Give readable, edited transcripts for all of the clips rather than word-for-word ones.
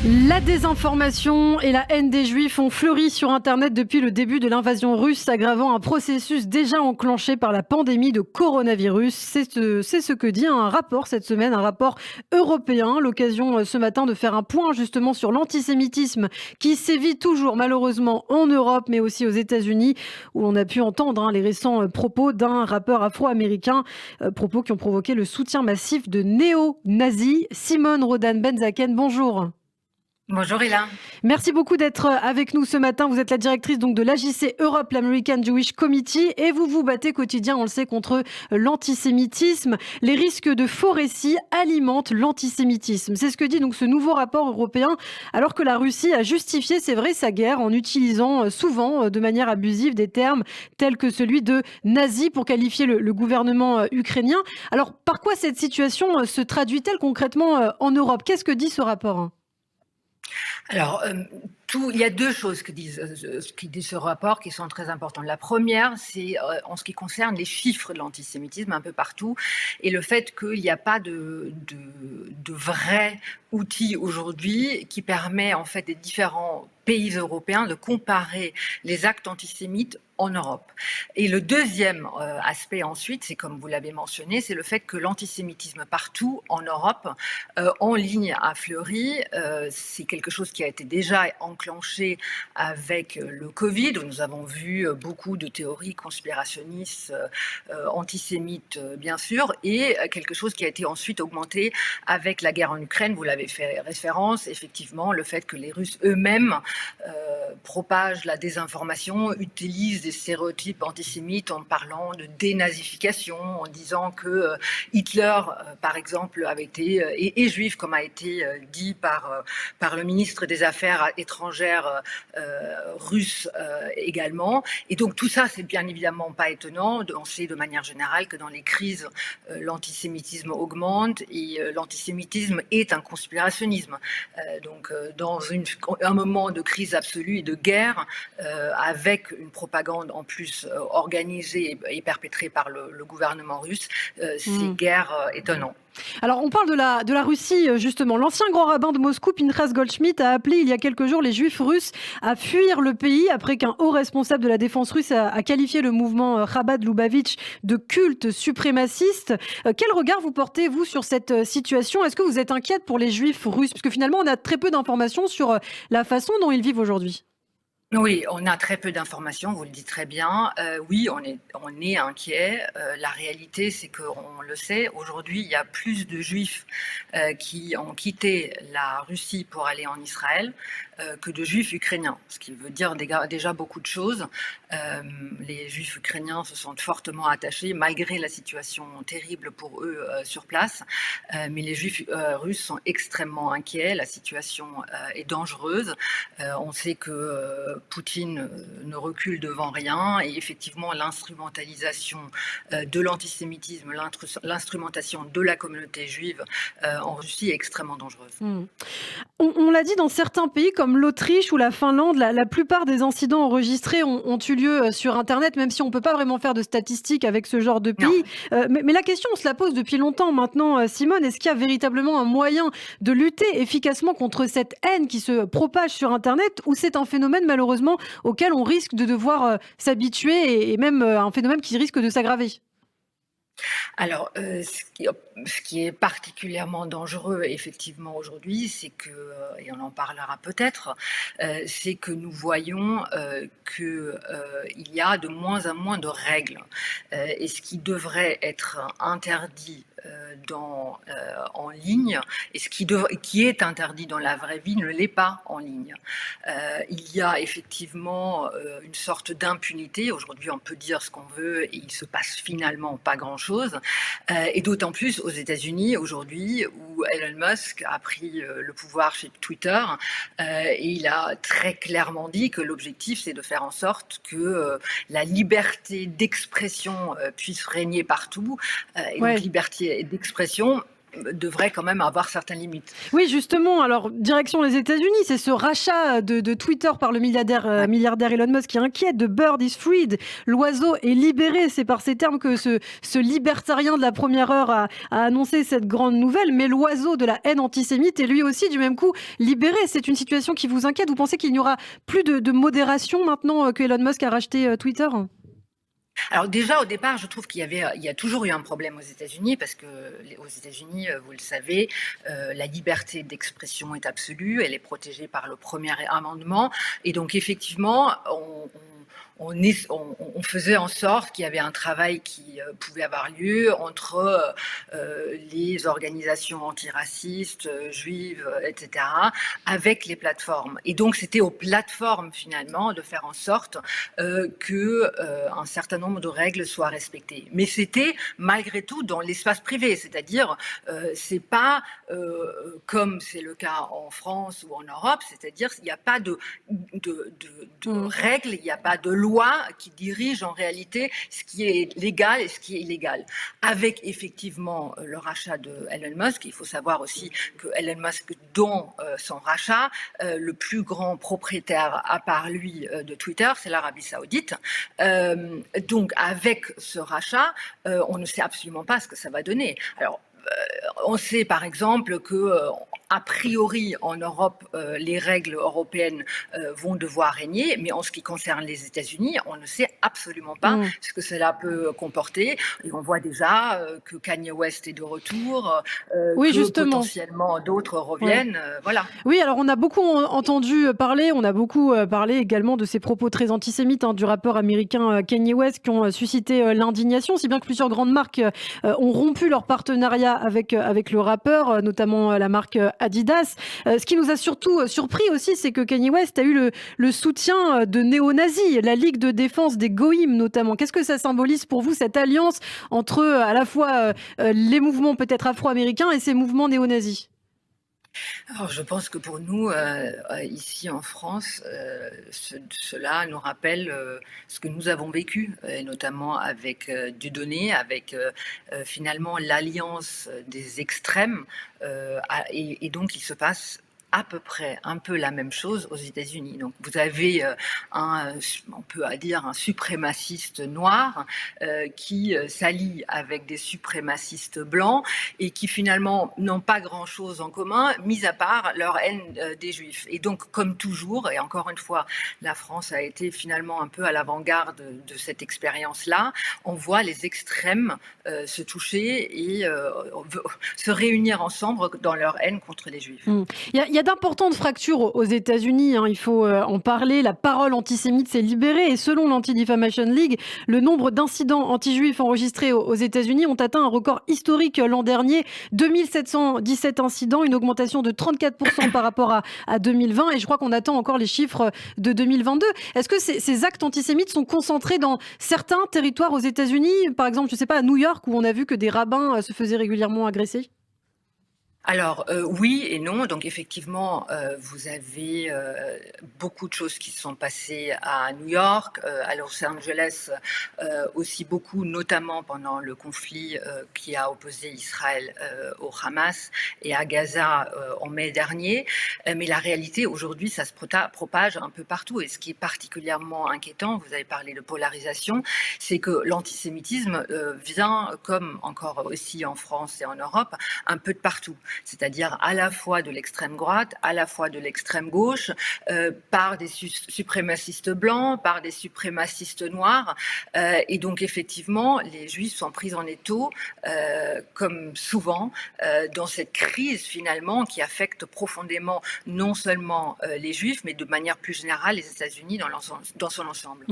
La désinformation et la haine des Juifs ont fleuri sur Internet depuis le début de l'invasion russe, aggravant un processus déjà enclenché par la pandémie de coronavirus. C'est ce que dit un rapport cette semaine, un rapport européen. L'occasion ce matin de faire un point justement sur l'antisémitisme qui sévit toujours malheureusement en Europe, mais aussi aux États-Unis, où on a pu entendre les récents propos d'un rappeur afro-américain, propos qui ont provoqué le soutien massif de néo-nazis. Simone Rodan-Benzaken, bonjour. Bonjour Hélène. Merci beaucoup d'être avec nous ce matin. Vous êtes la directrice donc de l'AJC Europe, l'American Jewish Committee, et vous vous battez quotidien, on le sait, contre l'antisémitisme. Les risques de faux récits alimentent l'antisémitisme. C'est ce que dit donc ce nouveau rapport européen, alors que la Russie a justifié, c'est vrai, sa guerre en utilisant souvent de manière abusive des termes tels que celui de nazi pour qualifier le gouvernement ukrainien. Alors, par quoi cette situation se traduit-elle concrètement en Europe? Qu'est-ce que dit ce rapport? Alors, il y a deux choses qui dit ce rapport qui sont très importantes. La première, c'est en ce qui concerne les chiffres de l'antisémitisme un peu partout et le fait qu'il n'y a pas de vrai outil aujourd'hui qui permet en fait des différents pays européens de comparer les actes antisémites en Europe. Et le deuxième aspect ensuite, c'est comme vous l'avez mentionné, c'est le fait que l'antisémitisme partout en Europe, en ligne a fleuri. C'est quelque chose qui a été déjà enclenché avec le Covid, où nous avons vu beaucoup de théories conspirationnistes antisémites, bien sûr, et quelque chose qui a été ensuite augmenté avec la guerre en Ukraine. Vous l'avez fait référence, effectivement, le fait que les Russes eux-mêmes propagent la désinformation, utilisent des stéréotypes antisémites en parlant de dénazification, en disant que Hitler, par exemple, avait été et juif, comme a été dit par le ministre des Affaires étrangères russe également. Et donc tout ça, c'est bien évidemment pas étonnant. On sait de manière générale que dans les crises, l'antisémitisme augmente et l'antisémitisme est un conspirationnisme. Donc dans un moment de crise absolue et de guerre, avec une propagande en plus organisée et perpétrée par le gouvernement russe, c'est guère étonnant. Alors, on parle de la Russie, justement. L'ancien grand rabbin de Moscou, Pinchas Goldschmidt, a appelé il y a quelques jours les juifs russes à fuir le pays après qu'un haut responsable de la défense russe a qualifié le mouvement Chabad-Lubavitch de culte suprémaciste. Quel regard vous portez, vous, sur cette situation? Est-ce que vous êtes inquiète pour les juifs russes? Parce que finalement, on a très peu d'informations sur la façon dont ils vivent aujourd'hui. Oui, on a très peu d'informations, vous le dites très bien. Oui, on est inquiet. La réalité, c'est qu'on le sait, aujourd'hui, il y a plus de Juifs qui ont quitté la Russie pour aller en Israël que de Juifs ukrainiens, ce qui veut dire déjà beaucoup de choses. Les Juifs ukrainiens se sentent fortement attachés, malgré la situation terrible pour eux sur place. Mais les Juifs russes sont extrêmement inquiets. La situation est dangereuse. On sait que Poutine ne recule devant rien et effectivement l'instrumentalisation de l'antisémitisme, l'instrumentation de la communauté juive en Russie est extrêmement dangereuse. On l'a dit, dans certains pays comme l'Autriche ou la Finlande, la plupart des incidents enregistrés ont eu lieu sur Internet, même si on ne peut pas vraiment faire de statistiques avec ce genre de Non. pays. Mais la question, on se la pose depuis longtemps maintenant, Simone. Est-ce qu'il y a véritablement un moyen de lutter efficacement contre cette haine qui se propage sur Internet, ou c'est un phénomène malheureusement auquel on risque de devoir s'habituer et même un phénomène qui risque de s'aggraver? Alors, ce qui est particulièrement dangereux, effectivement, aujourd'hui, c'est que, et on en parlera peut-être, c'est que nous voyons qu'il y a de moins en moins de règles. Et ce qui devrait être interdit en ligne, et qui est interdit dans la vraie vie ne l'est pas en ligne. Il y a effectivement une sorte d'impunité. Aujourd'hui, on peut dire ce qu'on veut et il se passe finalement pas grand-chose. Et d'autant plus aux États-Unis aujourd'hui, où Elon Musk a pris le pouvoir chez Twitter, et il a très clairement dit que l'objectif, c'est de faire en sorte que la liberté d'expression puisse régner partout. Et Ouais. donc liberté d'expression devrait quand même avoir certaines limites. Oui, justement, alors direction les États-Unis, c'est ce rachat de Twitter par le milliardaire Elon Musk qui inquiète. The bird is freed, l'oiseau est libéré. C'est par ces termes que ce libertarien de la première heure a annoncé cette grande nouvelle. Mais l'oiseau de la haine antisémite est lui aussi du même coup libéré. C'est une situation qui vous inquiète. Vous pensez qu'il n'y aura plus de modération maintenant que Elon Musk a racheté Twitter? Alors déjà, au départ, je trouve il y a toujours eu un problème aux États-Unis parce que aux États-Unis, vous le savez, la liberté d'expression est absolue, elle est protégée par le premier amendement, et donc effectivement, on faisait en sorte qu'il y avait un travail qui pouvait avoir lieu entre les organisations antiracistes, juives, etc., avec les plateformes. Et donc, c'était aux plateformes, finalement, de faire en sorte qu'un certain nombre de règles soient respectées. Mais c'était, malgré tout, dans l'espace privé, c'est-à-dire, c'est pas comme c'est le cas en France ou en Europe, c'est-à-dire il n'y a pas de règles, il n'y a pas de loi qui dirige en réalité ce qui est légal et ce qui est illégal. Avec effectivement le rachat de Elon Musk, il faut savoir aussi que Elon Musk, dont son rachat, le plus grand propriétaire à part lui de Twitter, c'est l'Arabie Saoudite. Donc avec ce rachat, on ne sait absolument pas ce que ça va donner. Alors, on sait par exemple que a priori en Europe, les règles européennes vont devoir régner, mais en ce qui concerne les États-Unis, on ne sait absolument pas ce que cela peut comporter. Et on voit déjà que Kanye West est de retour, Oui, que justement. potentiellement d'autres reviennent. Voilà. Oui, alors on a beaucoup entendu parler, on a beaucoup parlé également de ces propos très antisémites du rappeur américain Kanye West qui ont suscité l'indignation, si bien que plusieurs grandes marques ont rompu leur partenariat avec le rappeur, notamment la marque Adidas. Ce qui nous a surtout surpris aussi, c'est que Kanye West a eu le soutien de néo-nazis, la Ligue de défense des Goïms notamment. Qu'est-ce que ça symbolise pour vous, cette alliance entre à la fois les mouvements peut-être afro-américains et ces mouvements néo-nazis? Alors, je pense que pour nous, ici en France, cela nous rappelle ce que nous avons vécu, et notamment avec Dieudonné, avec finalement l'alliance des extrêmes. Et donc, il se passe à peu près un peu la même chose aux États-Unis. Donc vous avez on peut dire un suprémaciste noir qui s'allie avec des suprémacistes blancs et qui finalement n'ont pas grand-chose en commun, mis à part leur haine des Juifs. Et donc comme toujours, et encore une fois, la France a été finalement un peu à l'avant-garde de cette expérience-là, on voit les extrêmes se toucher et se réunir ensemble dans leur haine contre les Juifs. Il y a d'importantes fractures aux États-Unis, il faut en parler. La parole antisémite s'est libérée et selon l'Anti-Defamation League, le nombre d'incidents anti-juifs enregistrés aux États-Unis ont atteint un record historique l'an dernier. 2717 incidents, une augmentation de 34% par rapport à 2020 et je crois qu'on attend encore les chiffres de 2022. Est-ce que ces actes antisémites sont concentrés dans certains territoires aux États-Unis, par exemple, je ne sais pas, à New York où on a vu que des rabbins se faisaient régulièrement agresser? Alors oui et non. Donc effectivement, vous avez beaucoup de choses qui se sont passées à New York, à Los Angeles aussi beaucoup, notamment pendant le conflit qui a opposé Israël au Hamas et à Gaza en mai dernier. Mais la réalité aujourd'hui, ça se propage un peu partout. Et ce qui est particulièrement inquiétant, vous avez parlé de polarisation, c'est que l'antisémitisme vient, comme encore aussi en France et en Europe, un peu de partout. C'est-à-dire à la fois de l'extrême droite, à la fois de l'extrême gauche, par des suprémacistes blancs, par des suprémacistes noirs. Et donc effectivement, les Juifs sont pris en étau, comme souvent, dans cette crise finalement qui affecte profondément non seulement les Juifs, mais de manière plus générale les États-Unis dans son ensemble.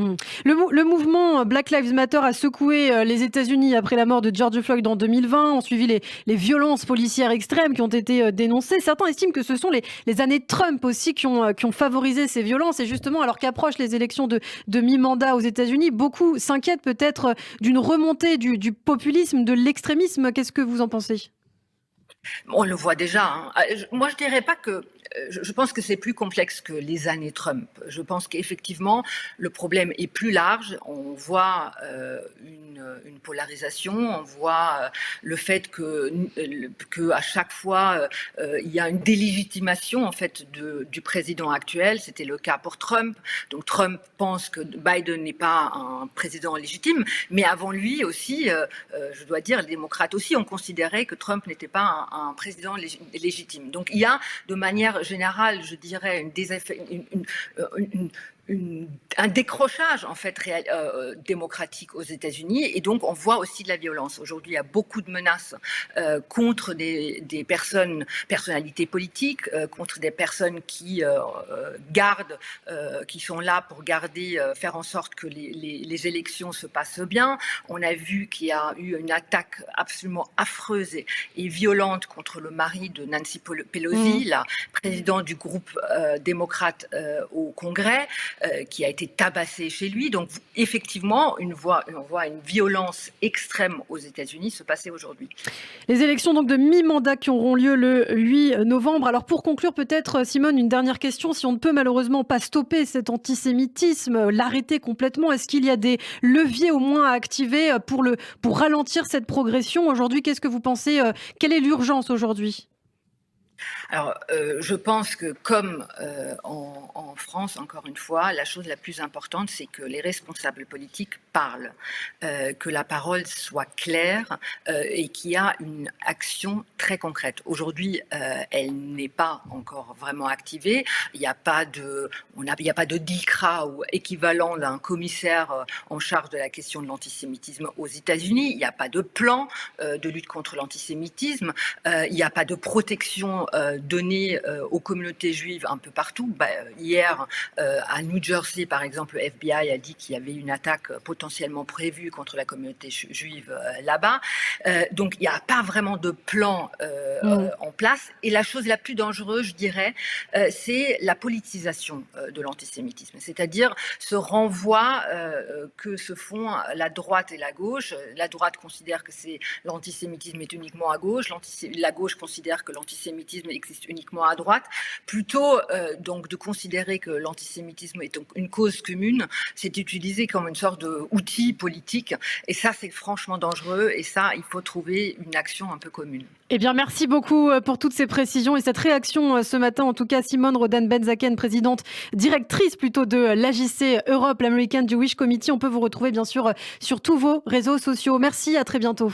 Le mouvement Black Lives Matter a secoué les États-Unis après la mort de George Floyd en 2020. Ont suivi les violences policières extrêmes qui ont été dénoncées. Certains estiment que ce sont les années Trump aussi qui ont favorisé ces violences. Et justement, alors qu'approchent les élections de mi-mandat aux États-Unis, beaucoup s'inquiètent peut-être d'une remontée du populisme, de l'extrémisme. Qu'est-ce que vous en pensez ? On le voit déjà, hein. Moi, je dirais pas que. Je pense que c'est plus complexe que les années Trump. Je pense qu'effectivement, le problème est plus large. On voit une polarisation, on voit le fait que à chaque fois, il y a une délégitimation en fait du président actuel. C'était le cas pour Trump. Donc Trump pense que Biden n'est pas un président légitime, mais avant lui aussi, je dois dire, les démocrates aussi ont considéré que Trump n'était pas un président légitime. Donc il y a de manière générale, je dirais, un décrochage en fait démocratique aux États-Unis, et donc on voit aussi de la violence. Aujourd'hui, il y a beaucoup de menaces contre des personnalités politiques, contre des personnes qui qui sont là pour faire en sorte que les élections se passent bien. On a vu qu'il y a eu une attaque absolument affreuse et violente contre le mari de Nancy Pelosi, la présidente du groupe démocrate au Congrès, qui a été tabassé chez lui. Donc effectivement, on voit une violence extrême aux États-Unis se passer aujourd'hui. Les élections donc de mi-mandat qui auront lieu le 8 novembre. Alors pour conclure peut-être, Simone, une dernière question. Si on ne peut malheureusement pas stopper cet antisémitisme, l'arrêter complètement, est-ce qu'il y a des leviers au moins à activer pour ralentir cette progression? Aujourd'hui, qu'est-ce que vous pensez? Quelle est l'urgence aujourd'hui? Alors, je pense que comme en France, encore une fois, la chose la plus importante, c'est que les responsables politiques parlent, que la parole soit claire et qu'il y a une action très concrète. Aujourd'hui, elle n'est pas encore vraiment activée. Il n'y a pas de DICRA ou équivalent d'un commissaire en charge de la question de l'antisémitisme aux États-Unis. Il n'y a pas de plan de lutte contre l'antisémitisme. Il n'y a pas de protection donnée aux communautés juives un peu partout. Hier, à New Jersey, par exemple, le FBI a dit qu'il y avait une attaque potentiellement prévue contre la communauté juive là-bas. Donc, il n'y a pas vraiment de plan en place. Et la chose la plus dangereuse, je dirais, c'est la politisation de l'antisémitisme. C'est-à-dire ce renvoi que se font la droite et la gauche. La droite considère que l'antisémitisme est uniquement à gauche. La gauche considère que l'antisémitisme existe uniquement à droite. Plutôt donc de considérer que l'antisémitisme est une cause commune, c'est utilisé comme une sorte d'outil politique. Et ça, c'est franchement dangereux. Et ça, il faut trouver une action un peu commune. Eh bien, merci beaucoup pour toutes ces précisions et cette réaction ce matin. En tout cas, Simone Rodan-Benzaken, présidente, directrice plutôt de l'AJC Europe, l'American Jewish Committee. On peut vous retrouver bien sûr sur tous vos réseaux sociaux. Merci, à très bientôt.